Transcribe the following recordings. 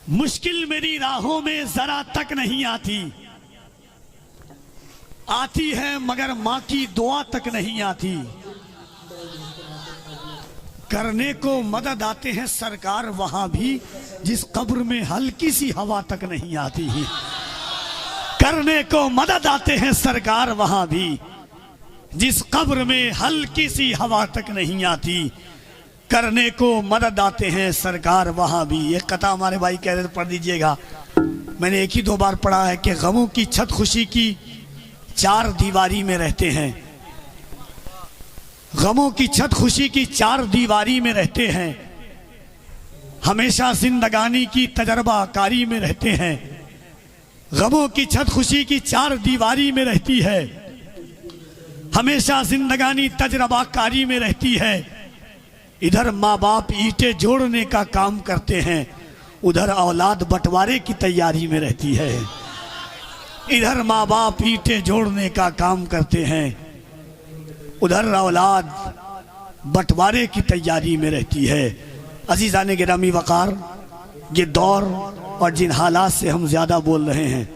मुश्किल मेरी राहों में जरा तक नहीं आती, आती है मगर माँ की दुआ तक नहीं आती। करने को मदद आते हैं सरकार वहां भी, जिस कब्र में हल्की सी हवा तक नहीं आती। करने को मदद आते हैं सरकार वहां भी, जिस कब्र में हल्की सी हवा तक नहीं आती। करने को मदद आते हैं सरकार वहां भी। एक कथा हमारे भाई कह रहे थे, पढ़ दीजिएगा। मैंने एक ही दो बार पढ़ा है कि गमों की छत खुशी की चार दीवारी में रहते हैं। गमों की छत खुशी की चार दीवारी में रहते हैं, हमेशा जिंदगानी की तजर्बा कारी में रहते हैं। गमों की छत खुशी की चार दीवारी में रहती है, हमेशा जिंदगानी तजर्बा कारी में रहती है। इधर माँ बाप ईंटें जोड़ने का काम करते हैं, उधर औलाद बंटवारे की तैयारी में रहती है। इधर माँ बाप ईंटें जोड़ने का काम करते हैं, उधर औलाद बंटवारे की तैयारी में रहती है। अजीज़ान गिरामी वक़ार, ये दौर और जिन हालात से हम ज़्यादा बोल रहे हैं,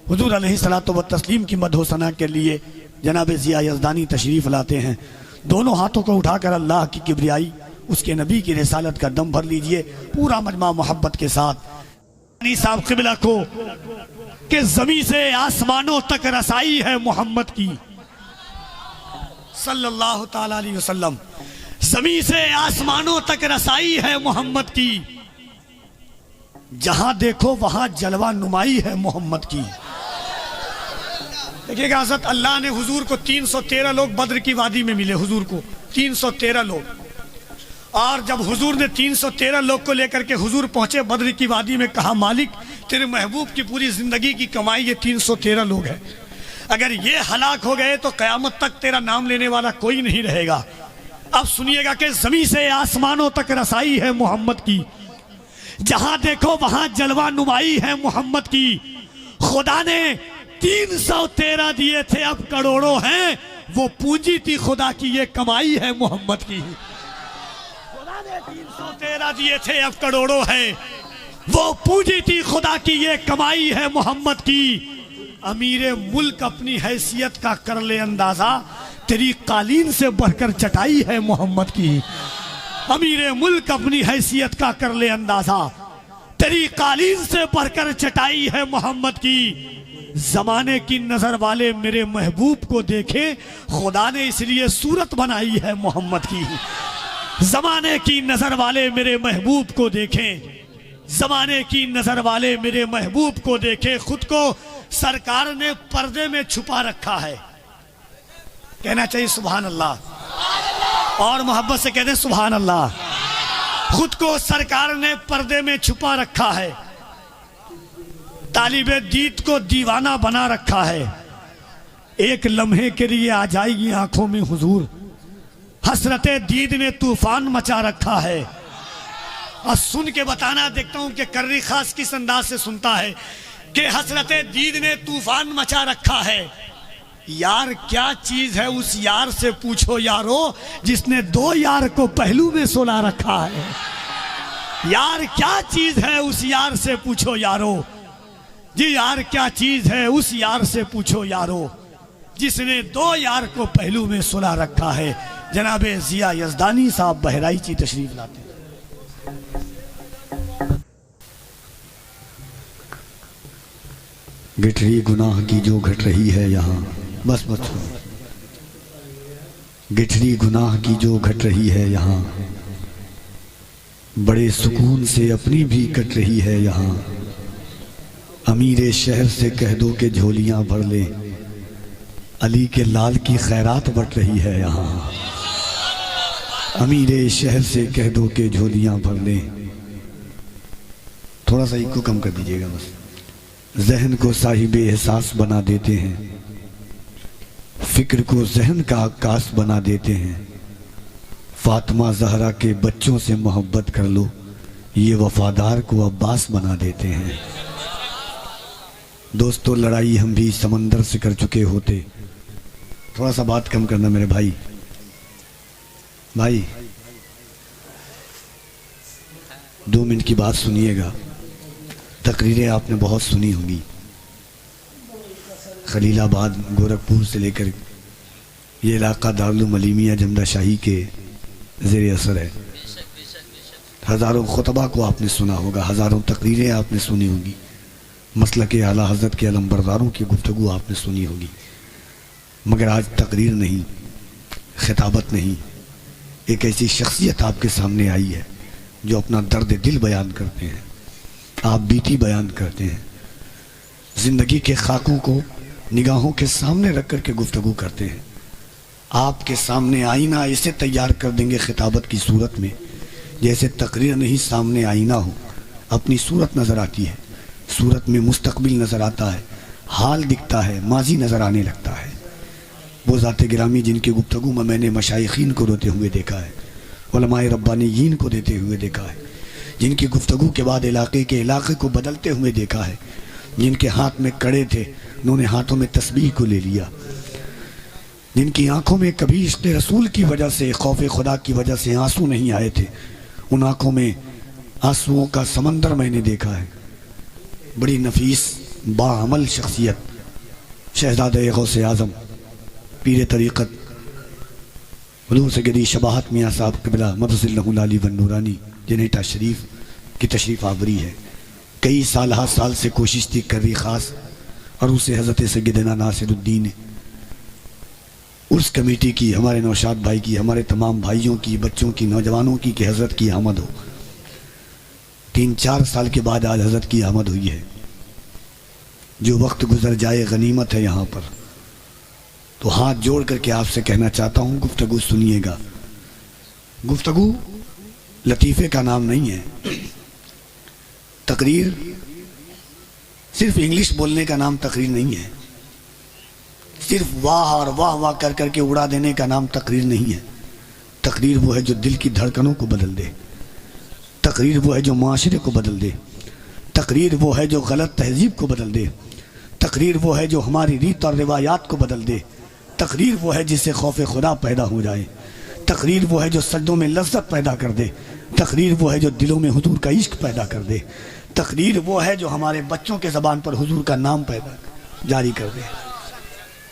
हुजूर अलैहिस्सलातु व तस्लीम की मदह सना के लिए जनाब ज़िया यज़दानी तशरीफ़ लाते हैं। दोनों हाथों को उठाकर अल्लाह की किब्रियाई, उसके नबी की रिसालत का दम भर लीजिए पूरा मजमा मोहब्बत के साथ। साहब क़िबला को कि ज़मीं से आसमानों तक रसाई है मोहम्मद की सल्लल्लाहु ताला अलैहि वसल्लम। ज़मीं से आसमानों तक रसाई है मोहम्मद की, जहां देखो वहां जलवा नुमाई है मोहम्मद की। देखिएगा हज़रत अल्लाह ने हुजूर को 313 लोग बद्र की वादी में मिले, हुजूर को 313 लोग। और जब हुजूर ने 313 लोग को लेकर के हुजूर पहुंचे बद्र की वादी में, कहा मालिक तेरे महबूब की पूरी जिंदगी की कमाई ये 313 लोग हैं, अगर ये हलाक हो गए तो कयामत तक तेरा नाम लेने वाला कोई नहीं रहेगा। अब सुनिएगा कि जमीन से आसमानों तक रसाई है मोहम्मद की, जहां देखो वहां जलवा नुमाई है मोहम्मद की। खुदा ने 313 दिए थे, अब करोड़ों हैं, वो पूंजी थी खुदा की, ये कमाई है मोहम्मद की। खुदा ने 313 दिए थे, अब करोड़ों हैं, वो पूंजी थी खुदा की, ये कमाई है मोहम्मद की। अमीरे मुल्क अपनी हैसियत का कर ले अंदाजा, तेरी कालीन से बढ़कर चटाई है मोहम्मद की। अमीरे मुल्क अपनी हैसियत का कर ले अंदाजा, तेरी कालीन से बढ़कर चटाई है मोहम्मद की। जमाने की नजर वाले मेरे महबूब को देखे, खुदा ने इसलिए सूरत बनाई है मोहम्मद की। जमाने की नजर वाले मेरे महबूब को देखें, जमाने की नजर वाले मेरे महबूब को देखे, खुद को सरकार ने पर्दे में छुपा रखा है। कहना चाहिए सुभान अल्लाह, और मोहब्बत से कहते हैं सुभान अल्लाह। खुद को सरकार ने पर्दे में छुपा रखा है, तालिबे दीद को दीवाना बना रखा है। एक लम्हे के लिए आ जाएगी आंखों में हुजूर, हसरते दीद ने तूफान मचा रखा है। और सुन के बताना, देखता हूं कि कर्री खास किस अंदाज से सुनता है कि हसरते दीद ने तूफान मचा रखा है। यार क्या चीज है उस यार से पूछो यारो, जिसने दो यार को पहलू में सुला रखा है। यार क्या चीज है उस यार से पूछो यारो, जी यार क्या चीज है उस यार से पूछो यारो, जिसने दो यार को पहलू में सुला रखा है। जनाबे जिया यज़दानी साहब बहराइची तशरीफ लाते हैं। गिठरी गुनाह की जो घट रही है यहाँ, बस बस, गिठरी गुनाह की जो घट रही है यहाँ, बड़े सुकून से अपनी भी कट रही है यहाँ। अमीरे शहर से कह दो कि झोलियां भर ले, अली के लाल की खैरात बट रही है यहाँ। अमीरे शहर से कह दो कि झोलियां भर ले। थोड़ा सा इको कम कर दीजिएगा बस। जहन को साहिब एहसास बना देते हैं, फिक्र को जहन का आकाश बना देते हैं। फातिमा जहरा के बच्चों से मोहब्बत कर लो, ये वफादार को अब्बास बना देते हैं। दोस्तों लड़ाई हम भी समंदर से कर चुके होते। थोड़ा सा बात कम करना मेरे भाई। भाई 2 मिनट की बात सुनिएगा। तकरीरें आपने बहुत सुनी होंगी। खलीलाबाद गोरखपुर से लेकर ये इलाका दारुल अलीमिया जमदा शाही के ज़ेर असर है। हज़ारों खुतबा को आपने सुना होगा, हज़ारों तकरीरें आपने सुनी होंगी, मसलक के आला हज़रत के अलमबरदारों की गुफ्तगू आपने सुनी होगी। मगर आज तकरीर नहीं, खिताबत नहीं, एक ऐसी शख्सियत आपके सामने आई है जो अपना दर्द दिल बयान करते हैं, आप बीती बयान करते हैं, ज़िंदगी के खाकों को निगाहों के सामने रख कर के गुफ्तगू करते हैं। आपके सामने आईना ऐसे तैयार कर देंगे खिताबत की सूरत में जैसे तकरीर नहीं, सामने आईना हो, अपनी सूरत नज़र आती है, सूरत में मुस्तकबिल नज़र आता है, हाल दिखता है, माजी नज़र आने लगता है। वो ज़ाते गिरामी जिनकी गुफ्तगू में मैंने मशाइखीन को रोते हुए देखा है, उलमाए रब्बानीयीन को देते हुए देखा है, जिनकी गुफ्तगू के बाद इलाके को बदलते हुए देखा है, जिनके हाथ में कड़े थे उन्होंने हाथों में तस्बीह को ले लिया, जिनकी आंखों में कभी इश्क़ रसूल की वजह से, खौफ खुदा की वजह से आंसू नहीं आए थे, उन आंखों में आंसुओं का समंदर मैंने देखा है। बड़ी नफीस बाअमल शख्सियत शहज़ादे गौसे आज़म पीर तरीक़त हुज़ूर सैयदी शबाहत मियाँ साहब क़िबला मदसिल्लहुल आली वन नूरानी जनेटा शरीफ की तशरीफ़ आवरी है। कई साल से कोशिश थी कर रही ख़ास और उसे हज़रत सैयदना नासिरुद्दीन उर्स कमेटी की, हमारे नौशाद भाई की, हमारे तमाम भाइयों की, बच्चों की, नौजवानों की कि हज़रत की आमद हो। 3-4 साल के बाद आज हज़रत की आमद हुई है। जो वक्त गुजर जाए गनीमत है यहाँ पर। तो हाथ जोड़ करके आपसे कहना चाहता हूँ, गुफ्तगू सुनिएगा। गुफ्तगू लतीफ़े का नाम नहीं है, तकरीर सिर्फ इंग्लिश बोलने का नाम तकरीर नहीं है, सिर्फ वाह और वाह वाह कर करके उड़ा देने का नाम तकरीर नहीं है। तकरीर वो है जो दिल की धड़कनों को बदल दे, तकरीर वो है जो माशरे को बदल दे, तकरीर वो है जो गलत तहजीब को बदल दे, तकरीर वो है जो हमारी रीत और रिवायात को बदल दे, तकरीर वो है जिससे खौफ खुदा पैदा हो जाए, तकरीर वो है जो सजदों में लज्जत पैदा कर दे, तकरीर वो है जो दिलों में हुजूर का इश्क पैदा कर दे, तकरीर वो है जो हमारे बच्चों के ज़बान पर हुजूर का नाम पैदा जारी कर दे।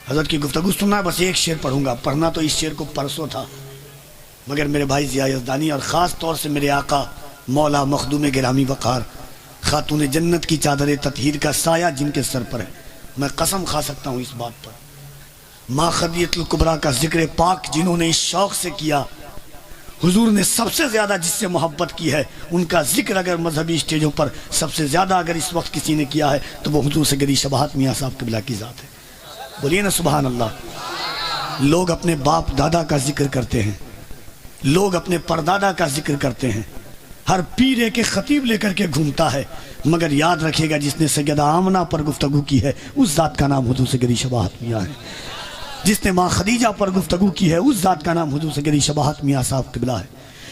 हज़रत की गुफ्तगू सुनना है, बस एक शेर पढ़ूंगा, पढ़ना तो इस शेर को परसों था, मगर मेरे भाई ज़िया यज़दानी और ख़ास तौर से मेरे आका मौला मखदूम गिरामी वक़ार खातून जन्नत की चादर ततहीर का साया जिनके सर पर है, मैं कसम खा सकता हूँ इस बात पर, माँ खदीजतुल कुबरा का जिक्र पाक जिन्होंने इस शौक़ से किया, हुजूर ने सबसे ज़्यादा जिससे मोहब्बत की है, उनका जिक्र अगर मजहबी स्टेजों पर सबसे ज़्यादा अगर इस वक्त किसी ने किया है तो वो हुजूर सैयदी शबाहत मियाँ साहब क़िबला की ज़ात है। बोलिए ना सुभान अल्लाह। लोग अपने बाप दादा का जिक्र करते हैं, लोग अपने परदादा का जिक्र करते हैं, हर पीर के खतीब लेकर के घूमता है, मगर याद रखिएगा जिसने सैयदा आमना पर गुफ्तगू की है उस ज़ात का नाम हुजूर सैयदी शबाहत मियाँ है, जिसने माँ खदीजा पर गुफ्तगू की है उस ज़ात का नाम हुजूर सैयदी शबाहत मियाँ साहब क़िबला है,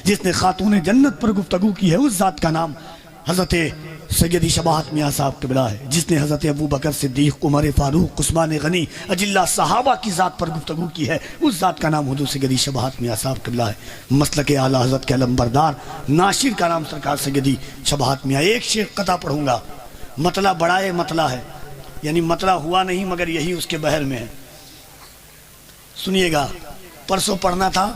जिसने खातून जन्नत पर गुफ्तगू की है उस ज़ात का नाम हज़रत सैयदी शबाहत मियाँ साहब क़िबला है, जिसने हज़रत अबू बकर सिद्दीक़, उमर फ़ारूक, उस्मान गनी, अजिल्ला सहाबा की ज़ात पर गुफ्तगू की है उस ज़ात का नाम हुजूर सैयदी शबाहत मियाँ साहब क़िबला है। मसलक आला हज़रत के अलमबरदार नाशिर का नाम सरकार सैयदी शबाहत मियाँ। एक शेर कता पढ़ूंगा, मतला बड़ाए मतला है, यानी मतला हुआ नहीं मगर यही उसके बहर में है। सुनिएगा, परसों पढ़ना था,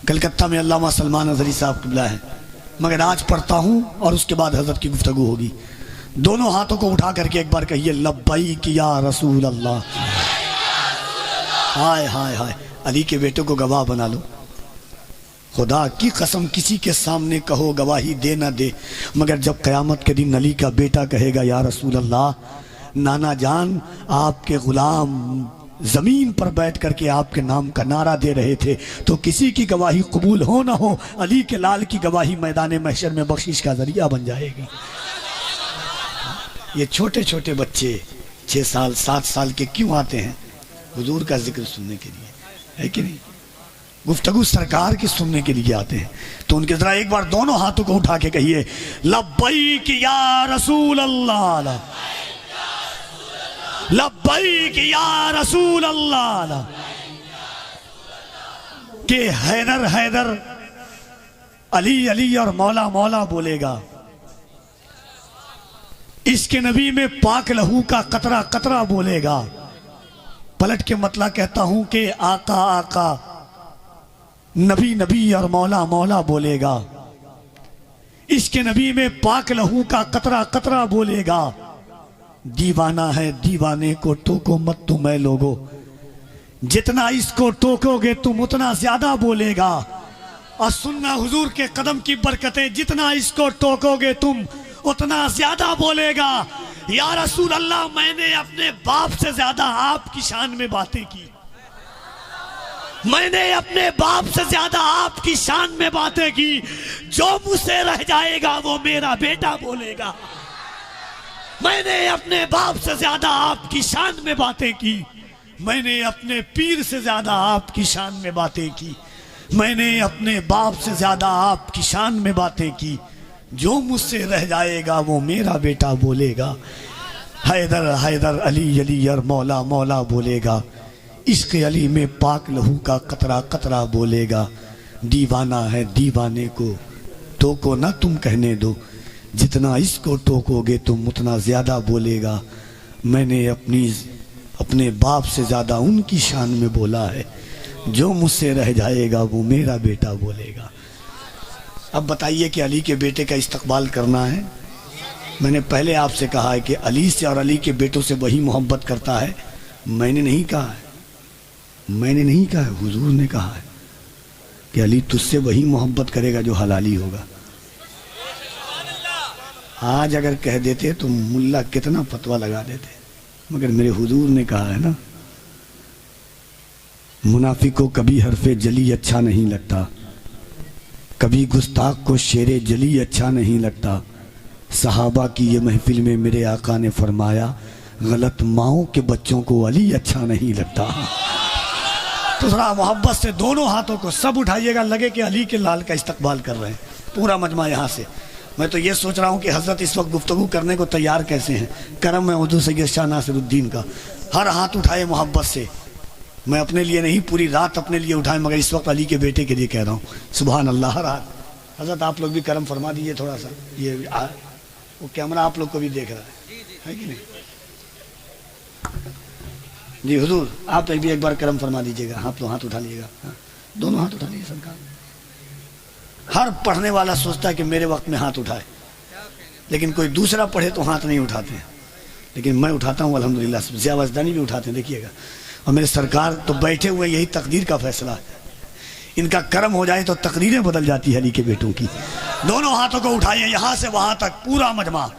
कलकत्ता में अल्लामा सलमान अज़हरी साहब क़िबला है, मगर आज पढ़ता हूँ और उसके बाद हज़रत की गुफ्तगू होगी। दोनों हाथों को उठा करके एक बार कहिए, लब्बैक या रसूल अल्लाह। हाय हाय हाय, अली के बेटों को गवाह बना लो। खुदा की कसम किसी के सामने कहो गवाही दे ना दे, मगर जब क़यामत के दिन अली का बेटा कहेगा या रसूल अल्लाह, नाना जान आपके ग़ुलाम ज़मीन पर बैठ करके आपके नाम का नारा दे रहे थे, तो किसी की गवाही कबूल हो ना हो, अली के लाल की गवाही मैदान महशर में बख्शिश का जरिया बन जाएगी। ये छोटे छोटे बच्चे 6 साल 7 साल के क्यों आते हैं हुजूर का जिक्र सुनने के लिए, है कि नहीं? गुफ्तगू सरकार की सुनने के लिए आते हैं। तो उनके जरा एक बार दोनों हाथों को उठा के कहिए, लब्बैक या रसूल अल्लाह, लब्बैक या रसूल अल्लाह। के हैदर हैदर, अली अली और मौला मौला बोलेगा, इसके नबी में पाक लहू का कतरा कतरा बोलेगा। पलट के मतलब कहता हूं कि आका आका, नबी नबी और मौला मौला बोलेगा। इसके नबी में पाक लहू का कतरा कतरा बोलेगा। दीवाना है दीवाने को टोको मत तुम ऐ लोगो, जितना इसको टोकोगे तुम उतना ज्यादा बोलेगा। और सुनना हुजूर के कदम की बरकतें, जितना इसको टोकोगे तुम उतना ज्यादा बोलेगा। या रसूल अल्लाह, मैंने अपने बाप से ज्यादा आपकी शान में बातें की। मैंने अपने बाप से ज्यादा आपकी शान में बातें की। जो मुझसे रह जाएगा वो मेरा बेटा बोलेगा। मैंने अपने बाप से ज्यादा आपकी शान में बातें की। मैंने अपने पीर से ज्यादा आपकी शान में बातें की। मैंने अपने बाप से ज्यादा आपकी शान में बातें की। जो मुझसे रह जाएगा वो मेरा बेटा बोलेगा। हैदर हैदर अली अली और मौला मौला बोलेगा। इश्क अली में पाक लहू का कतरा कतरा बोलेगा। दीवाना है दीवाने को टोको ना तुम कहने दो, जितना इसको टोकोगे तुम उतना ज्यादा बोलेगा। मैंने अपने बाप से ज्यादा उनकी शान में बोला है। जो मुझसे रह जाएगा वो मेरा बेटा बोलेगा। अब बताइए कि अली के बेटे का इस्तकबाल करना है। मैंने पहले आपसे कहा है कि अली से और अली के बेटों से वही मोहब्बत करता है। मैंने नहीं कहा है, मैंने नहीं कहा है, हुजूर ने कहा है कि अली तुझसे वही मोहब्बत करेगा जो हलाली होगा। आज अगर कह देते तो मुल्ला कितना फतवा लगा देते, मगर मेरे हुजूर ने कहा है ना, मुनाफिक को कभी हरफे जली अच्छा नहीं लगता, कभी गुस्ताख को शेरे जली अच्छा नहीं लगता। सहाबा की ये महफिल में मेरे आका ने फरमाया, गलत माओं के बच्चों को अली अच्छा नहीं लगता। तो थोड़ा मोहब्बत से दोनों हाथों को सब उठाइएगा, लगे कि अली के लाल का इस्तकबाल कर रहे हैं। पूरा मजमा यहाँ से। मैं तो ये सोच रहा हूँ कि हजरत इस वक्त गुफ्तगू करने को तैयार कैसे हैं। करम है उर्दू सैयद शाह नासिरुद्दीन का। हर हाथ उठाए मोहब्बत से। मैं अपने लिए नहीं, पूरी रात अपने लिए उठाए, मगर इस वक्त अली के बेटे के लिए कह रहा हूँ। सुभान अल्लाह। हर हाथ। हजरत आप लोग भी करम फरमा दीजिए थोड़ा सा। ये वो कैमरा आप लोग को भी देख रहा है कि नहीं? जी हुजूर, आप भी एक बार करम फरमा दीजिएगा। आप लोग हाथ उठा लीजिएगा। हाँ, दोनों हाथ उठा लीजिए सरकार। हर पढ़ने वाला सोचता है कि मेरे वक्त में हाथ उठाए, लेकिन कोई दूसरा पढ़े तो हाथ नहीं उठाते हैं, लेकिन मैं उठाता हूँ अल्हम्दुलिल्लाह। ज़िया वजदानी भी उठाते हैं, देखिएगा। और मेरे सरकार तो बैठे हुए, यही तकदीर का फैसला है। इनका कर्म हो जाए तो तकदीरें बदल जाती है अली के बेटों की। दोनों हाथों को उठाइए यहाँ से वहां तक, पूरा मजमा,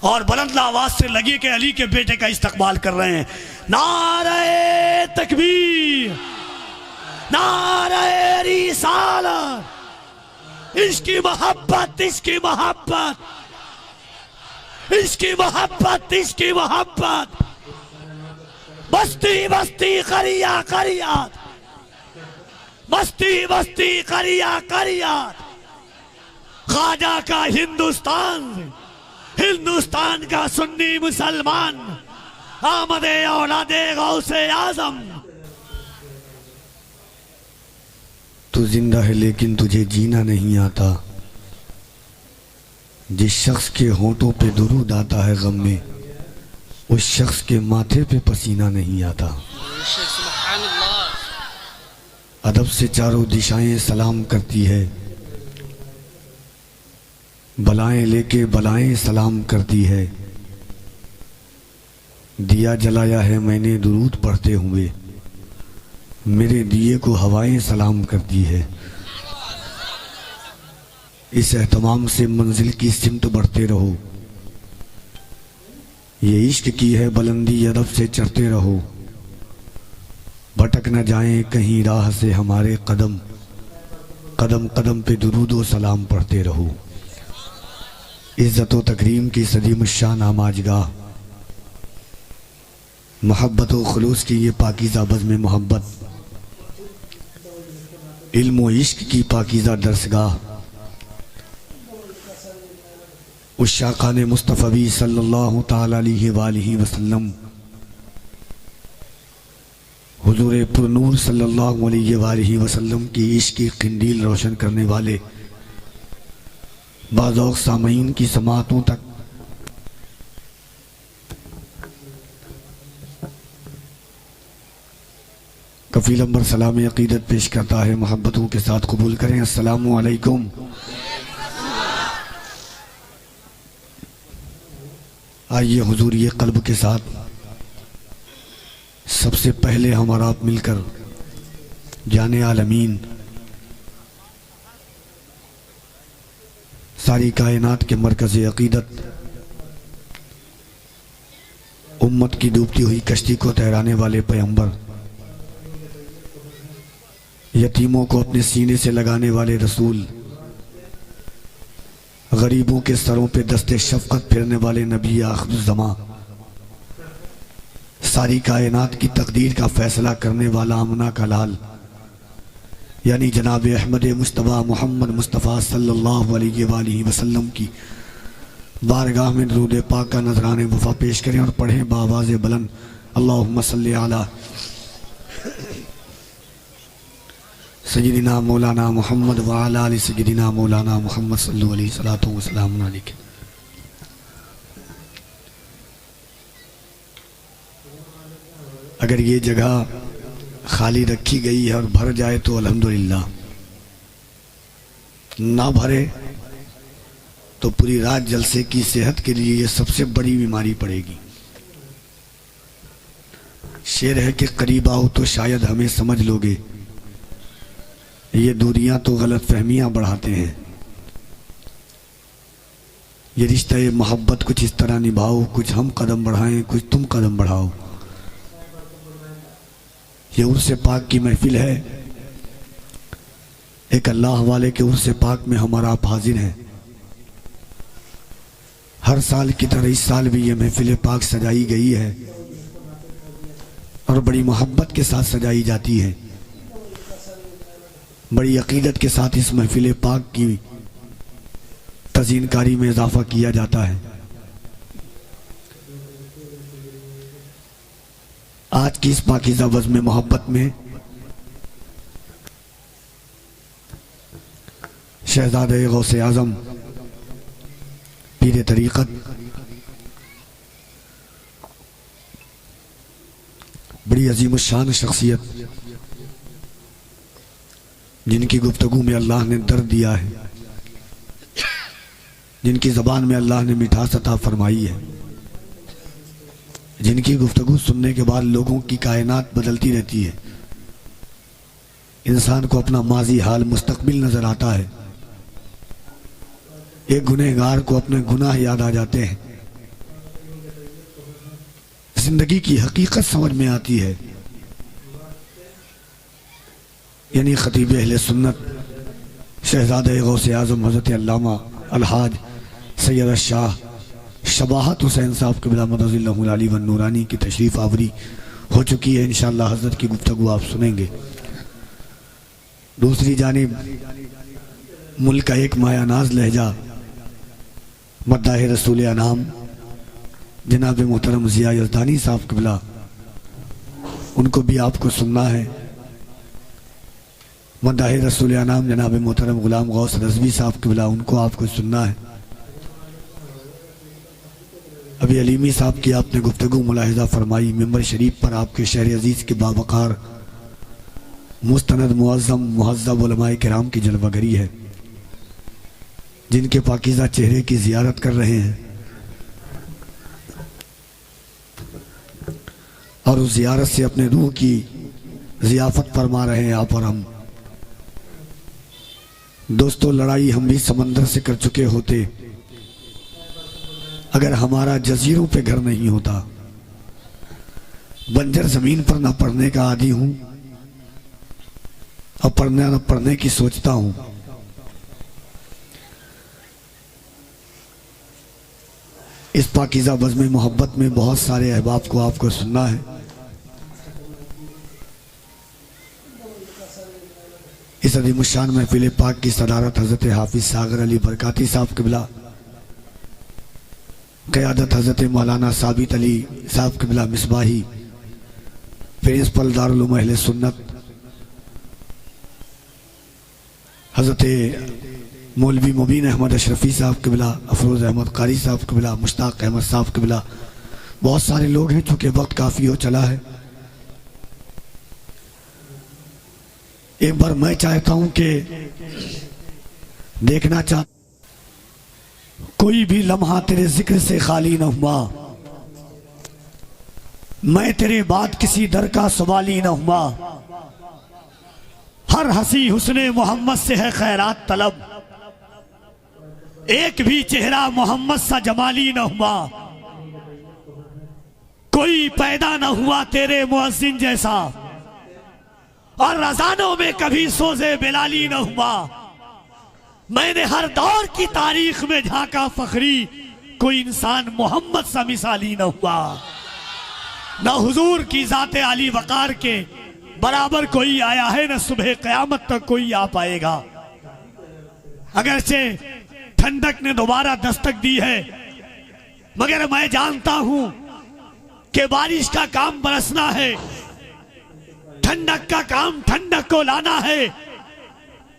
और बुलंद आवाज से लगे कि अली के बेटे का इस्तकबाल कर रहे हैं। नारे तकबीर, नारे रिसालत, इसकी मोहब्बत, इसकी मोहब्बत, इसकी मोहब्बत, इसकी मोहब्बत। बस्ती बस्ती करिया करिया, बस्ती बस्ती करिया करिया। ख्वाजा का हिंदुस्तान, हिंदुस्तान का सुन्नी मुसलमान, आमदे औलादे गौसे आजम। तू जिंदा है लेकिन तुझे जीना नहीं आता। जिस शख्स के होंठों पे दुरूद आता है गम में, उस शख्स के माथे पे पसीना नहीं आता। अदब से चारों दिशाएं सलाम करती है, बलाएं लेके बलाएं सलाम करती है। दिया जलाया है मैंने दुरूद पढ़ते हुए, मेरे दिए को हवाएं सलाम करती है। इस एहतमाम से मंजिल की सिमत बढ़ते रहो, ये इश्क की है बुलंदी, अदब से चढ़ते रहो। भटक न जाएं कहीं राह से हमारे कदम, कदम कदम पे दुरूद व सलाम पढ़ते रहो। इज्जत व तकरीम की सदीम शान आमाजगाह, मोहब्बत व खुलूस की ये पाकीज़ा बज़्म मोहब्बत, इल्म व इश्क की पाकीज़ा दरसगाह। उस शाक़ाने मुस्तफ़वी सल्लल्लाहु ताला अलैहि वसल्लम, हुजूर पुरनूर सल्लल्लाहु अलैहि वसल्लम की इश्क की किंडील रोशन करने वाले बाज़ौक़ सामईन की समातों तक महफिल अंबर सलाम अकीदत पेश करता है, मोहब्बतों के साथ कबूल करें। अस्सलामु अलैकुम। आइए हुजूर ये कल्ब के साथ सबसे पहले हम और आप मिलकर जाने आलमीन सारी कायनात के मरकज़ अकीदत उम्मत की डूबती हुई कश्ती को तैराने वाले पैगंबर, यतीमों को अपने सीने से लगाने वाले रसूल, गरीबों के सरों पे दस्ते शफकत फिरने वाले नबी आखिरुज़्ज़मा, सारी कायनात की तकदीर का फैसला करने वाला आमना का लाल यानी जनाब अहमद मुस्तफ़ा मोहम्मद मुस्तफ़ा सल्लल्लाहु अलैहि वसल्लम की बारगाह में दुरूद पाक का नजराने वफा पेश करें और पढ़ें बावाज़ बुलंद अल्लाहुम्मा सल्ली अला सय्यिदिना मौलाना मोहम्मद व अला आलि सय्यिदिना मौलाना मोहम्मद सल्लल्लाहु अलैहि सलातो व सलाम अलैहि। अगर ये जगह खाली रखी गई है और भर जाए तो अल्हम्दुलिल्लाह, ना भरे तो पूरी रात जलसे की सेहत के लिए ये सबसे बड़ी बीमारी पड़ेगी। शेर है कि करीब आओ तो शायद हमें समझ लोगे, ये दूरियां तो गलत फहमियां बढ़ाते हैं। ये रिश्ता ये मोहब्बत कुछ इस तरह निभाओ, कुछ हम कदम बढ़ाएं कुछ तुम कदम बढ़ाओ। ये उर्स पाक की महफिल है, एक अल्लाह वाले के उर्स पाक में हमारा आप हाजिर हैं। हर साल की तरह इस साल भी ये महफिल पाक सजाई गई है और बड़ी मोहब्बत के साथ सजाई जाती है। बड़ी अकीदत के साथ इस महफिल पाक की तज़ीनकारी में इजाफा किया जाता है। आज की इस पाकीज़ा वज़्म मोहब्बत में शहज़ादे गौसे आज़म पीर तरीक़त बड़ी अजीमुश्शान शख्सियत, जिनकी गुफ्तगू में अल्लाह ने दर्द दिया है, जिनकी ज़बान में अल्लाह ने मिठास अता फरमाई है, जिनकी गुफ्तगू सुनने के बाद लोगों की कायनात बदलती रहती है। इंसान को अपना माजी हाल मुस्तकबिल नजर आता है। एक गुनहगार को अपने गुनाह याद आ जाते हैं। जिंदगी की हकीकत समझ में आती है। यानी खतीब अहले सुन्नत शहजादे गौसे आज़म हज़रत अल्लामा अलहाज सैयद शाह शबाहत हुसैन साहब क़िबला मदज़िल्लहुल अली व नूरानी की तशरीफ़ आवरी हो चुकी है। इंशाअल्लाह हज़रत की गुफ्तगू आप सुनेंगे। दूसरी जानिब मुल्क का एक मायानाज लहजा मद्दाह रसूल अनाम जनाब मोहतरम ज़िया यज़दानी साहब क़िबला, उनको भी आपको सुनना है। मद्दाह रसूल अनाम जनाब मोहतरम ग़ुलाम गौस रज़वी साहब क़िबला, उनको आपको सुनना है। अभी अलीमी साहब की आपने गुफ्तगू मुलाहिज़ा फरमाई। मिंबर शरीफ पर आपके शहर अजीज़ के बावकार मुस्तनद मुअज़्ज़म मुहज़्ज़ब उलमाए किराम की जलवागरी है, जिनके पाकीज़ा चेहरे की ज़ियारत कर रहे हैं और उस ज़ियारत से अपने रूह की ज़ियाफ़त फरमा रहे हैं आप और हम। दोस्तों, लड़ाई हम भी समंदर से कर चुके होते अगर हमारा जजीरों पे घर नहीं होता। बंजर जमीन पर न पढ़ने का आदी हूं और पढ़ने न पढ़ने की सोचता हूं। इस पाकीज़ा बज़्म मोहब्बत में बहुत सारे अहबाब को आपको सुनना है। इस अज़ीमुश्शान महफिल पाक की सदारत हज़रत हाफिज़ सागर अली बरकाती साहब क़िबला, क़यादत हज़रत मौलाना साबित अली साहब क़िबला मिसबाही, प्रिंसिपल दारुल उलूम अहले सुन्नत हज़रत मौलवी मुबीन अहमद अशरफी साहब क़िबला, अफरोज़ अहमद कारी साहब क़िबला, मुश्ताक अहमद साहब क़िबला, बहुत सारे लोग हैं। चूँकि वक्त काफ़ी हो चला है, एक बार मैं चाहता हूं कि देखना चाह कोई भी लम्हा तेरे जिक्र से खाली न हुआ, मैं तेरे बाद किसी दर का सवाली न हुआ। हर हंसी हुस्ने मोहम्मद से है खैरात तलब, एक भी चेहरा मोहम्मद सा जमाली न हुआ। कोई पैदा न हुआ तेरे मुअज्जिन जैसा, और रज़ानों में कभी सोज़े बिलाली न हुआ। मैंने हर दौर की तारीख में झांका फखरी, कोई इंसान मोहम्मद सा मिसाली न हुआ। न हुजूर की जाते आली वकार के बराबर कोई आया है, न सुबह कयामत तक कोई आ पाएगा। अगरचे ठंडक ने दोबारा दस्तक दी है, मगर मैं जानता हूं कि बारिश का काम बरसना है, ठंडक का काम ठंडक को लाना है।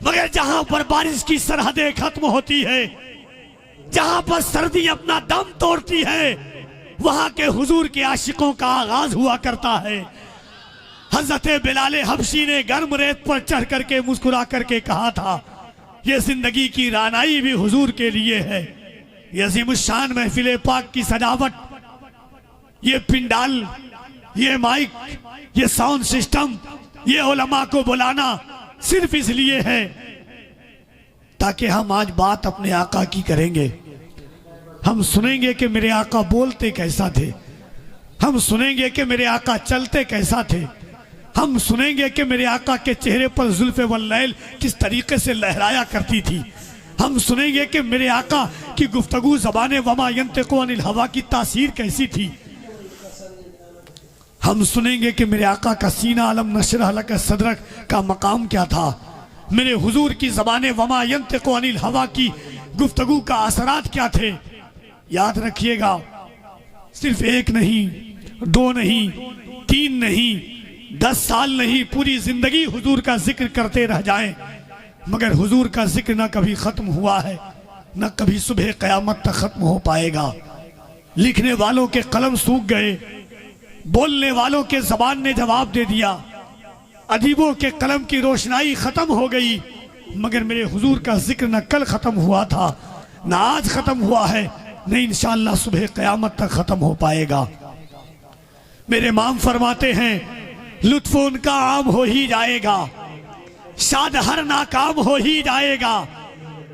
मगर जहां पर बारिश की सरहदें खत्म होती है, जहां पर सर्दी अपना दम तोड़ती है, वहां के हुजूर के आशिकों का आगाज हुआ करता है। हजरत बिलाले हबशी ने गर्म रेत पर चढ़ करके मुस्कुरा करके कहा था, ये जिंदगी की रानाई भी हुजूर के लिए है। ये अज़ीमुश्शान महफिल पाक की सजावट, ये पिंडाल, ये माइक, ये साउंड सिस्टम, ये उलमा को बुलाना सिर्फ इसलिए है ताकि हम आज बात अपने आका की करेंगे। हम सुनेंगे कि मेरे आका बोलते कैसा थे, हम सुनेंगे कि मेरे आका चलते कैसा थे, हम सुनेंगे कि मेरे आका के चेहरे पर जुल्फ़े वल्लैल किस तरीके से लहराया करती थी, हम सुनेंगे कि मेरे आका की गुफ्तगू ज़बाने वमा यंतिक़ु अनिल हवा की तासीर कैसी थी, हम सुनेंगे कि मेरे आका का सीना अलम नशरह लक सदरक का मकाम क्या था, मेरे हुजूर की ज़बाने वमा यंतिक़ु अनिल हवा की गुफ्तगू का असरात क्या थे। याद रखिएगा, सिर्फ एक नहीं, दो नहीं, तीन नहीं, 10 साल नहीं, पूरी जिंदगी हुजूर का जिक्र करते रह जाएं, मगर हुजूर का जिक्र न कभी खत्म हुआ है, न कभी सुबह कयामत तक खत्म हो पाएगा। लिखने वालों के कलम सूख गए, बोलने वालों के जबान ने जवाब दे दिया, अदीबों के कलम की रोशनाई खत्म हो गई, मगर मेरे हुजूर का जिक्र न कल खत्म हुआ था, न आज खत्म हुआ है, न इंशाअल्लाह सुबह कयामत तक खत्म हो पाएगा। मेरे इमाम फरमाते हैं, लुत्फ उनका आम हो ही जाएगा, शाद हर नाकाम हो ही जाएगा।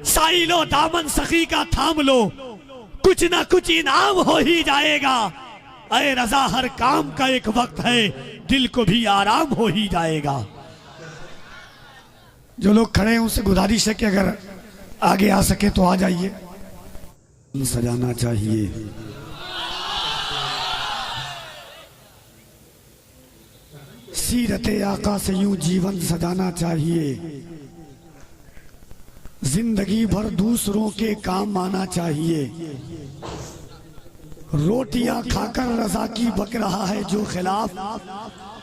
साइलो दामन सखी का थाम लो, कुछ ना कुछ इनाम हो ही जाएगा। अरे रजा हर काम का एक वक्त है, दिल को भी आराम हो ही जाएगा। जो लोग खड़े हैं उनसे गुजारिश है कि अगर आगे आ सके तो आ जाइए। सजाना चाहिए, सीरते आका से यूं जीवन सजाना चाहिए, जिंदगी भर दूसरों के काम आना चाहिए। रोटियां खाकर रजा की बक रहा है जो खिलाफ,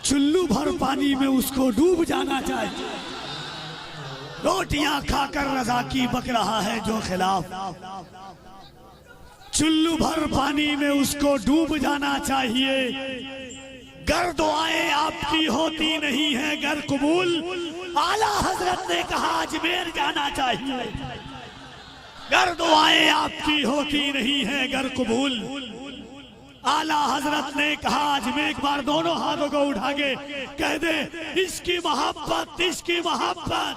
चुल्लू भर पानी में उसको डूब जाना चाहिए। रोटियां खाकर रजा की बक रहा है जो खिलाफ, चुल्लू भर पानी में उसको डूब जाना चाहिए। गर दुआएं आपकी होती नहीं है गर कबूल, आला हजरत ने कहा अजमेर जाना चाहिए। गर दुआएं आपकी होती नहीं है गर कबूल, आला हजरत ने कहा अजमेर। एक बार दोनों हाथों को उठा के कह दे, इसकी मोहब्बत, इसकी मोहब्बत।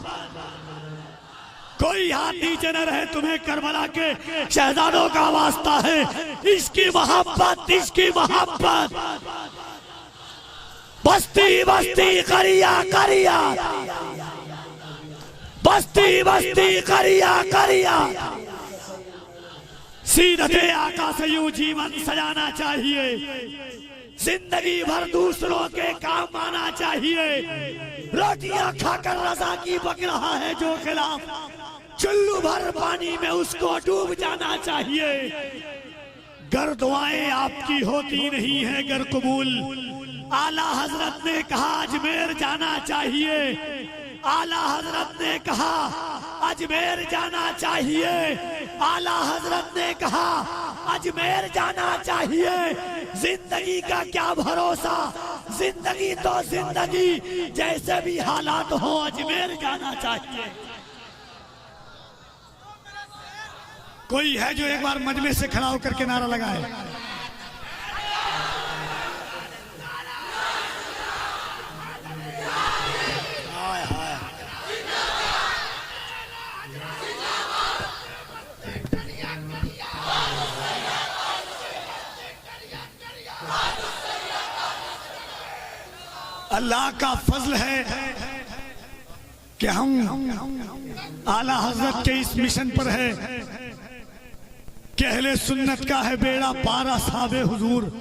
कोई हाथ नीचे न रहे, तुम्हें करबला के शहजादों का वास्ता है। इसकी मोहब्बत, इसकी मोहब्बत। बस्ती बस्ती करिया करिया, बस्ती बस्ती करिया करिया। सीधे आका से यूं जीवन सजाना चाहिए, जिंदगी भर दूसरों के काम आना चाहिए। रोटियां खाकर रजा की बक रहा है जो खिलाफ, चुल्लू भर पानी में उसको डूब जाना चाहिए। गर दुआएं आपकी होती नहीं है गर कबूल, आला हजरत ने कहा अजमेर जाना चाहिए। आला हजरत ने कहा अजमेर जाना चाहिए। आला हजरत ने कहा अजमेर जाना चाहिए। जिंदगी का क्या भरोसा, जिंदगी तो जिंदगी, जैसे भी हालात हो अजमेर जाना चाहिए। कोई है जो एक बार मजमे से खड़ा होकर के नारा लगाए? अल्लाह का फजल है कि हम आला हजरत के इस मिशन पर है कि अहले सुन्नत का है बेड़ा पार असहाबे हुजूर।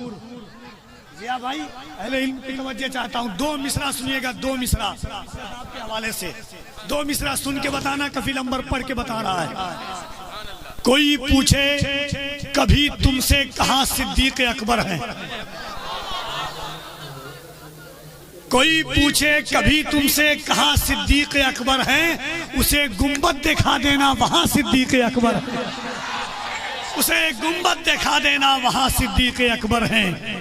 जिया भाई, अहले इल्म की तवज्जो चाहता हूँ। 2 मिसरा सुनिएगा, 2 मिसरा आपके हवाले से। 2 मिसरा सुन के बताना, कफील अंबर पढ़ के बता रहा है। कोई पूछे कभी तुमसे कहाँ सिद्दीक अकबर है, कोई पूछे कभी तुमसे कहाँ सिद्दीक अकबर हैं, उसे गुंबद दिखा देना वहां सिद्दीक अकबर, उसे गुंबद दिखा देना वहां सिद्दीक अकबर हैं।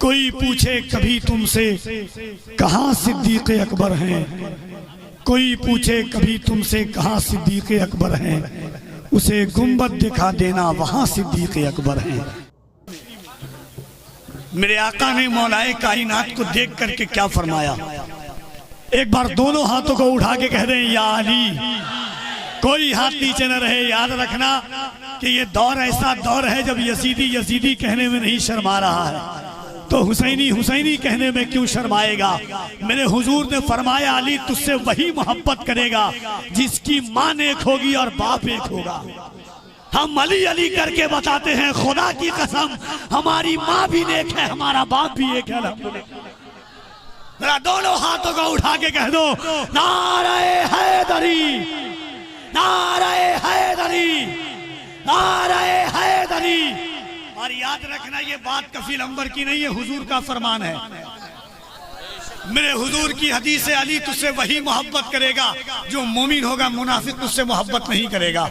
कोई पूछे कभी तुमसे कहाँ सिद्दीक अकबर हैं, कोई पूछे कभी तुमसे कहाँ सिद्दीक अकबर हैं, उसे गुंबद दिखा देना वहां सिद्दीक अकबर हैं। मेरे आका ने मौलाए कायनात को देख करके क्या फरमाया? एक बार दोनों हाथों को उठा के कह दें या अली, कोई हाथ नीचे न रहे। याद रखना कि ये दौर ऐसा दौर है जब यजीदी यजीदी कहने में नहीं शर्मा रहा है, तो हुसैनी हुसैनी कहने में क्यों शर्माएगा? मेरे हुजूर ने फरमाया अली तुझसे वही मोहब्बत करेगा जिसकी माँ एक होगी और बाप एक होगा। हम अली अली करके बताते हैं, खुदा की कसम हमारी माँ भी नेक है, हमारा बाप भी एक है। अल्हम्दुलिल्लाह। दोनों हाथों को उठा के कह दो नारे हैदरी, नारे हैदरी, नारे हैदरी। और याद रखना ये बात कफील अंबर की नहीं है, हुजूर का फरमान है। मेरे हुजूर की हदीस है, अली तुझसे वही मोहब्बत करेगा जो मोमिन होगा, मुनाफिक तुझसे मोहब्बत नहीं करेगा।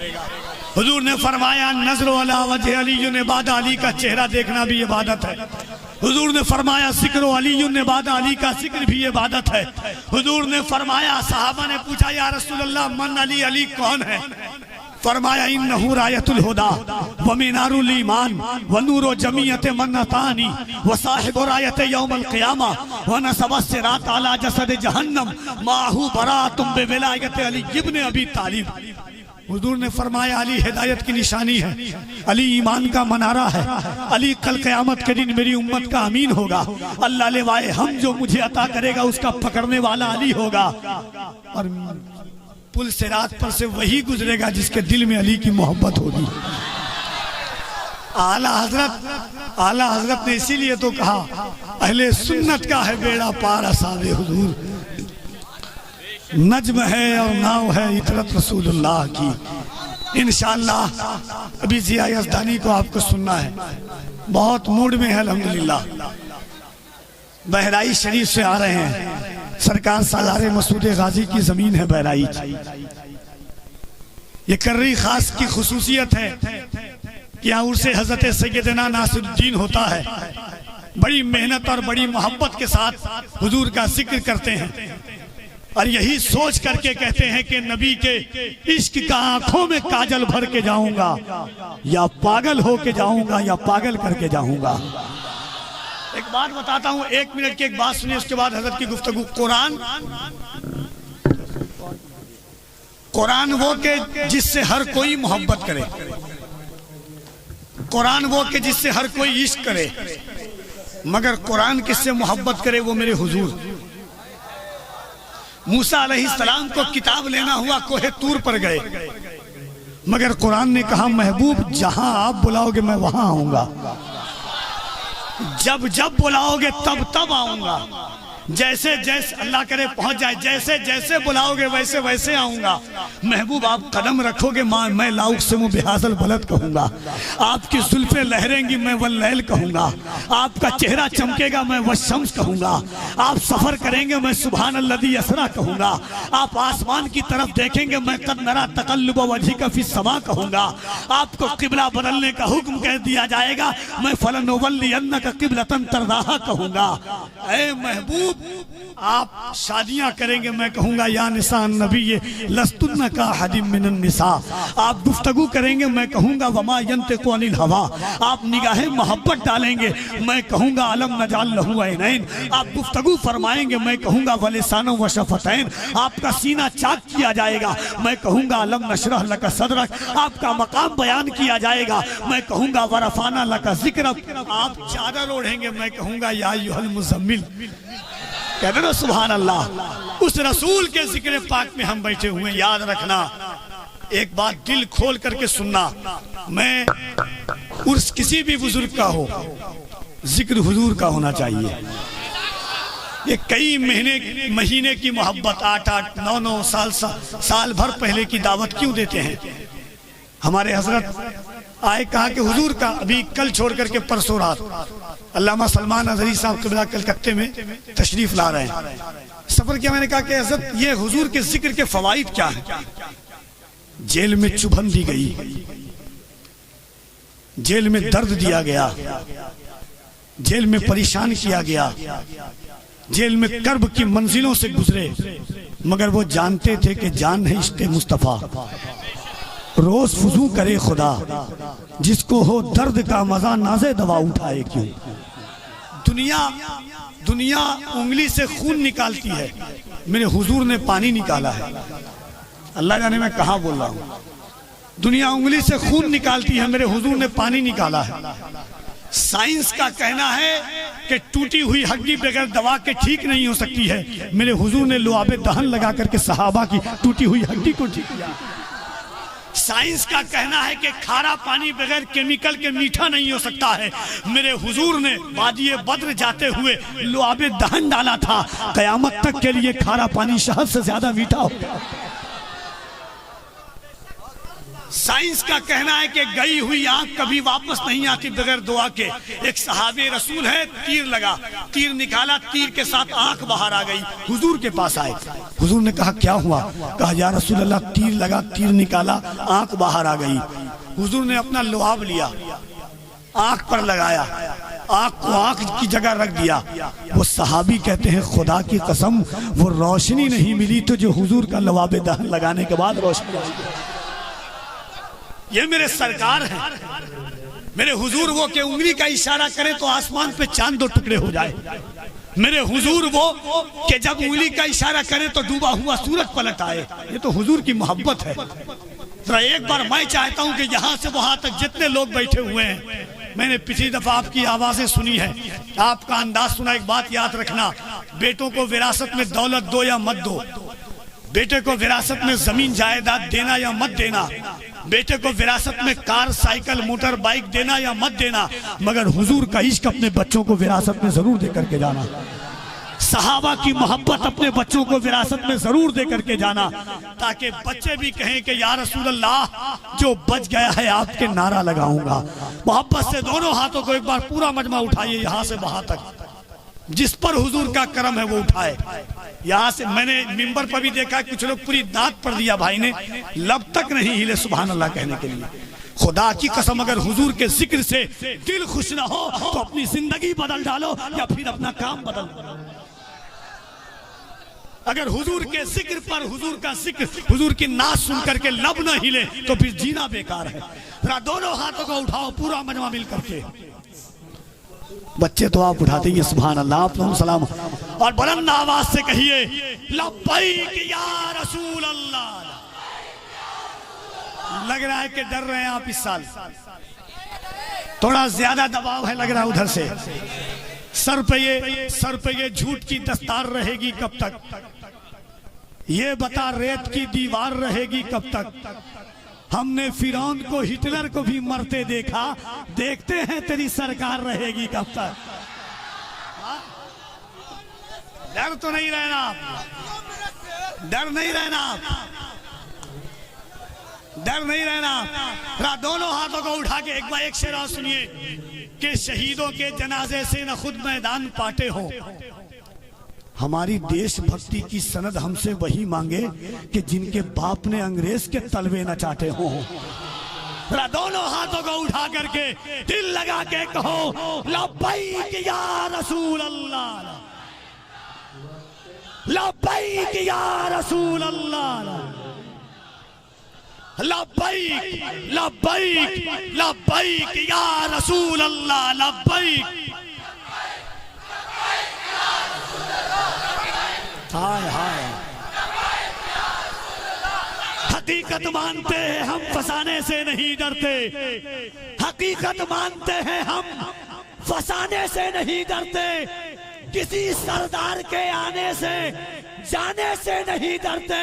हुजूर ने फरमाया नजर अला वजह अली इबादत, अली का चेहरा देखना भी इबादत है। हुजूर ने फरमाया जिक्र अली इबादत, अली का जिक्र भी इबादत है। हुजूर ने फरमाया, सहाबा ने पूछा या रसूल अल्लाह मन अली, अली कौन है? फरमाया इन्नहु रायतुल हुदा व मिनारुल ईमान व नूरु जमीयत मन्नतानी व साहिबु रायत यौमल क़ियामा व नसब सिरात अला जसद जहन्नम माहू बरातुम बिविलायत अली इब्न अबी तालिब। हुजूर ने फरमाया अली हिदायत की निशानी है, अली ईमान का मनारा है, अली कल क़यामत के दिन मेरी उम्मत का अमीन होगा। अल्लाह लेवाए हम जो मुझे अता करेगा उसका पकड़ने वाला अली होगा। और पुल सिरात पर से वही गुजरेगा जिसके दिल में अली की मोहब्बत होगी। आला हजरत ने इसीलिए तो कहा अहले सुन्नत का है बेड़ा पार असहाबे हुजूर। नज्म है और नाव है इतरत रसूलुल्लाह की। इंशाअल्लाह अभी जिया यज़दानी को आपको सुनना है, बहुत मूड में है अल्हम्दुलिल्लाह। बहराइच शरीफ से आ रहे हैं, सरकार सालारे मसूद गाजी की जमीन है बहराइच। ये कर्री खास की खुसूसियत है कि यहाँ उर्से हजरत सैयदना नासिरुद्दीन होता है। बड़ी मेहनत और बड़ी मोहब्बत के साथ हुजूर का जिक्र करते हैं और यही सोच करके कहते हैं कि नबी के इश्क का आंखों में काजल भर के जाऊंगा, या पागल हो के जाऊंगा या पागल करके जाऊंगा। एक बात बताता हूं, 1 मिनट की एक बात सुनिए, उसके बाद हजरत की गुफ्तगू। कुरान वो के जिससे हर कोई मोहब्बत करे, कुरान वो के जिससे हर कोई इश्क करे, मगर कुरान किससे मोहब्बत करे? वो मेरे हुजूर। मूसा अलैहिस्सलाम को किताब लेना हुआ, कोहे तूर पर गए, मगर कुरान ने कहा महबूब जहां आप बुलाओगे मैं वहां आऊंगा, जब जब बुलाओगे तब तब आऊंगा। जैसे जैसे अल्लाह करे पहुंच जाए, जैसे जैसे बुलाओगे वैसे वैसे आऊंगा। महबूब आप कदम रखोगे माँ मैं लाउक से मुँह बेहासल बलद कहूंगा। आपकी जुल्फे लहरेंगी मैं वल्लैल कहूंगा। आपका चेहरा चमकेगा मैं वशम्स कहूंगा। आप सफर करेंगे मैं सुभान अल्लज़ी असरा कहूंगा। आप आसमान की तरफ देखेंगे मैं कद नरा तकल्लुब वजहिका फी समा कहूंगा। आपको किबला बदलने का हुक्म कह दिया जाएगा मैं फलनुवल्लियन्नका किबलतन तरदाहा कहूंगा। ऐ महबूब आप शादियां करेंगे मैं कहूंगा या निसा नबी लस्तुन्ना का हदीम मिनन निसा। आप गुफ्तगू करेंगे मैं कहूंगा वमा यंतिकु अनिल हवा। आप निगाहें मोहब्बत डालेंगे मैं कहूंगा अलम नजाल लहू ऐनैन। आप गुफ्तगू फरमाएंगे मैं कहूंगा वलिसानो व शफतैन। आपका सीना चाक किया जाएगा मैं कहूंगा अलम नशरह लका सदरक। आपका मकाम बयान किया जाएगा मैं कहूंगा वरफाना लका जिक्रक। आप चादर ओढ़ेंगे मैं कहूंगा या अय्युहल मुज़म्मिल। कहते ना सुभान अल्लाह। उस रसूल के जिक्र पाक में हम बैठे हुए। याद रखना, एक बात दिल खोल करके सुनना, मैं उर्स किसी भी बुजुर्ग का हो जिक्र हुजूर का होना चाहिए। ये कई महीने की मोहब्बत 8-8 9-9 साल भर पहले की दावत क्यों देते हैं? हमारे हजरत आए कहा कि हुजूर का अभी कल छोड़ करके परसों रात अल्लामा सलमान अजहरी साहब क़िबला कलकत्ते में तशरीफ ला रहे हैं। सफर किया, मैंने कहा कि हजरत ये हुजूर के जिक्र के फवाइद क्या है? जेल में चुभन दी गई, जेल में दर्द दिया गया, जेल में परेशान किया गया, जेल में कर्ब की मंजिलों से गुजरे, मगर वो जानते थे कि जान है इश्क़ मुस्तफ़ा। रोज फुजू करे खुदा जिसको हो दर्द का मजा नाज़े दवा उठाए क्यों। दुनिया उंगली से खून निकालती है, मेरे हुजूर ने पानी निकाला है। अल्लाह जाने मैं कहाँ बोल रहा हूँ। दुनिया उंगली से खून निकालती है, मेरे हुजूर ने पानी निकाला है। साइंस का कहना है कि टूटी हुई हड्डी बगैर दवा के ठीक नहीं हो सकती है, मेरे हुजूर ने लुआबे दहन लगा करके सहाबा की टूटी हुई हड्डी को ठीक किया। साइंस का कहना है कि खारा पानी बगैर केमिकल के मीठा नहीं हो सकता है, मेरे हुजूर ने वादिये बद्र जाते हुए लुआबे दहन डाला था। कयामत तक के लिए खारा पानी शहद से ज्यादा मीठा हो गया। साइंस का कहना है कि गई हुई आंख कभी वापस नहीं आती बगैर दुआ के। एक सहाबे रसूल है, तीर लगा, तीर निकाला, तीर के साथ आंख बाहर आ गई। हुजूर के पास आए, हुजूर ने कहा क्या हुआ? कहा या रसूल अल्लाह तीर लगा, तीर निकाला, आंख बाहर आ गई। हुजूर ने अपना लुआब लिया, आंख पर लगाया, आंख को आंख की जगह रख दिया। वो सहाबी कहते हैं खुदा की कसम वो रोशनी नहीं मिली तो जो हुजूर का लुआब दहन लगाने के बाद रोशनी आई। ये मेरे सरकार हैं, मेरे हुजूर वो के उंगली का इशारा करे तो आसमान पे चांद 2 टुकड़े हो जाए। मेरे हुजूर वो कि जब उंगली का इशारा करे तो डूबा हुआ सूरज पलट आए। ये तो हुजूर की मोहब्बत है। तो एक बार मैं चाहता हूं कि यहाँ से वहां तक जितने लोग बैठे हुए हैं, मैंने पिछली दफा आपकी आवाजें सुनी है, आपका अंदाज सुना। एक बात याद रखना, बेटों को विरासत में दौलत दो या मत दो, बेटे को विरासत में जमीन जायदाद देना या मत देना, बेटे को विरासत में कार साइकिल मोटर बाइक देना या मत देना, मगर हुजूर का इश्क अपने बच्चों को विरासत में जरूर दे करके जाना। सहाबा की मोहब्बत अपने बच्चों को विरासत में जरूर दे करके जाना, ताकि बच्चे भी कहें कि या रसूल अल्लाह जो बच गया है आपके नारा लगाऊंगा। मोहब्बत से दोनों हाथों को एक बार पूरा मजमा उठाइए, यहाँ से वहां तक जिस पर हुजूर का करम है वो उठाए। यहाँ से मैंने मिंबर पर भी देखा कुछ लोग पूरी दांत पड़ दिया भाई ने, लब तक नहीं हिले सुभान अल्लाह कहने के लिए। खुदा की कसम अगर हुजूर के जिक्र से दिल खुश ना हो तो अपनी जिंदगी बदल डालो या फिर अपना काम बदल दो। अगर हुजूर के जिक्र पर हुजूर का जिक्र, हुजूर की नाच सुन करके लब न हिले तो फिर जीना बेकार है। जरा दोनों हाथों को उठाओ पूरा मजमा मिल करके। बच्चे तो आप उठाते ही सुभान अल्लाह, आप लोग सलाम और बुलंद आवाज से कहिए लब्बैक या रसूल अल्लाह। लग रहा है कि डर रहे हैं आप इस साल, थोड़ा ज्यादा दबाव है लग रहा है उधर से। सर पे ये झूठ की दस्तार रहेगी कब तक? ये बता रेत की दीवार रहेगी कब तक? हमने फिरौन को हिटलर को भी मरते देखा, देखते हैं तेरी सरकार रहेगी कब तक? डर तो नहीं रहना, डर नहीं रहना, डर नहीं रहना। दोनों हाथों को उठा के एक बार एक शेर और सुनिए कि शहीदों के जनाजे से न खुद मैदान पाटे हो। हमारी देशभक्ति की सनद हमसे वही मांगे कि जिनके बाप ने अंग्रेज के तलवे न चाटे हो। दोनों हाथों को उठा करके दिल लगा के कहो लब्बैक या रसूल अल्लाह, लब्बैक या रसूल अल्लाह, लब्बैक लब्बैक लब्बैक या रसूल अल्लाह, लब्बैक। हाय हाय, हकीकत मानते हैं हम, फसाने से नहीं डरते। हकीकत मानते हैं हम, फसाने से नहीं डरते। किसी सरदार के आने से, जाने से नहीं डरते।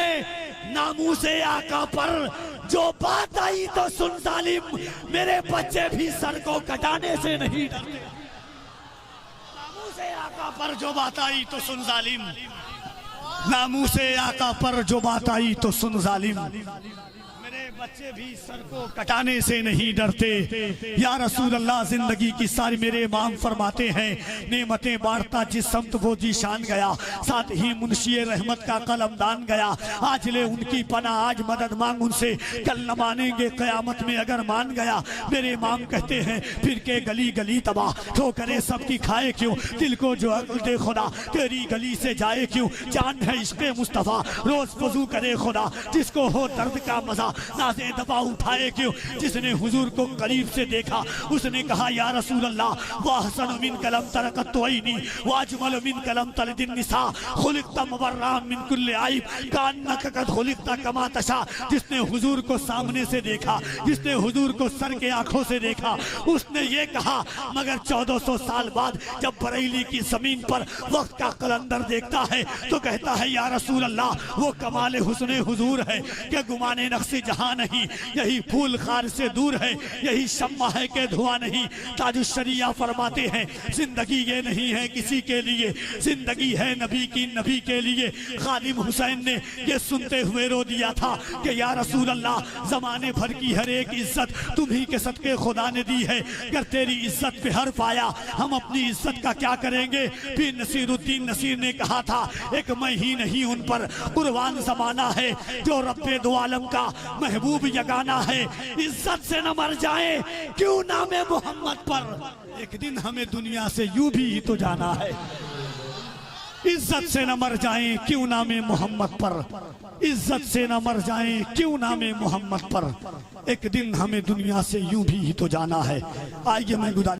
नामूसे आका पर जो बात आई तो सुन जालिम, मेरे बच्चे भी सर को कटाने से नहीं डरते। नामूसे आका पर जो बात आई तो सुन जालिम, नामूसे आका पर जो बात आई तो सुन जालिम, मेरे बच्चे भी सर को कटाने से नहीं डरते। या रसूल अल्लाह, जिंदगी की सारी मेरे इमाम फरमाते हैं, नेमतें बांटता जिस समत वो जीशान गया, साथ ही मुंशी रहमत का कलमदान गया। आज ले उनकी पना, आज मदद मांग उनसे, कल न मानेंगे कयामत में अगर मान गया। मेरे इमाम कहते हैं, फिर के गली गली तबाह, तो करे सबकी खाए क्यों, दिल को जो अक्ल दे खुदा, तेरी गली से जाए क्यों। जान है इश्क़े मुस्तफ़ा, रोज वज़ू करे खुदा, जिसको हो दर्द का मजा, नाज़े दबा उठाए क्यों। जिसने हुजूर को करीब से देखा, उसने कहा या रसूल अल्लाह, वहसन मिन कलम तरकत तोइनी, वाजमल मिन कलम तलदिन निसा, खुलिक़ता मुबर्रअन मिन कुल्लि आइब, कान्नका कद खुलिक़ता कमा तशा। जिसने हुजूर को सामने से देखा, जिसने हुजूर को सर के आंखों से देखा, उसने ये कहा, मगर 1400 साल बाद जब बरेली की जमीन पर वक्त का कलंदर देखता है तो कहता है या रसूल अल्लाह, वो कमाल हुस्ने हुजूर है कि गुमाने नक्शे जहां नहीं, यही फूल खार से दूर है, यही शम्मा है के धुआं नहीं। ताजुश्शरिया फरमाते हैं, जिंदगी ये नहीं है किसी के लिए, जिंदगी है नबी की, नबी के लिए। खादिम हुसैन ने ये सुनते हुए रो दिया था कि या रसूल अल्लाह, जमाने भर की हर एक इज्जत तुम्ही के सदके खुदा ने दी है। अगर तेरी इज्जत पे हर पाया, हम अपनी इज्जत का क्या करेंगे। फिर नसीरुद्दीन नसीर ने कहा था, एक मैं ही नहीं उन पर कुर्बान जमाना है, जो रब्बे दो आलम का महबूब यगाना है। इज्जत से न मर जाए क्यों नामे मोहम्मद पर, एक दिन हमें दुनिया से यूं भी तो जाना है। इज्जत से न मर जाए क्यों नामे मोहम्मद पर, इज्जत से न मर जाए क्यों नामे मोहम्मद पर, एक दिन हमें दुनिया से यूं भी तो जाना है। आइए मैं गुजारिश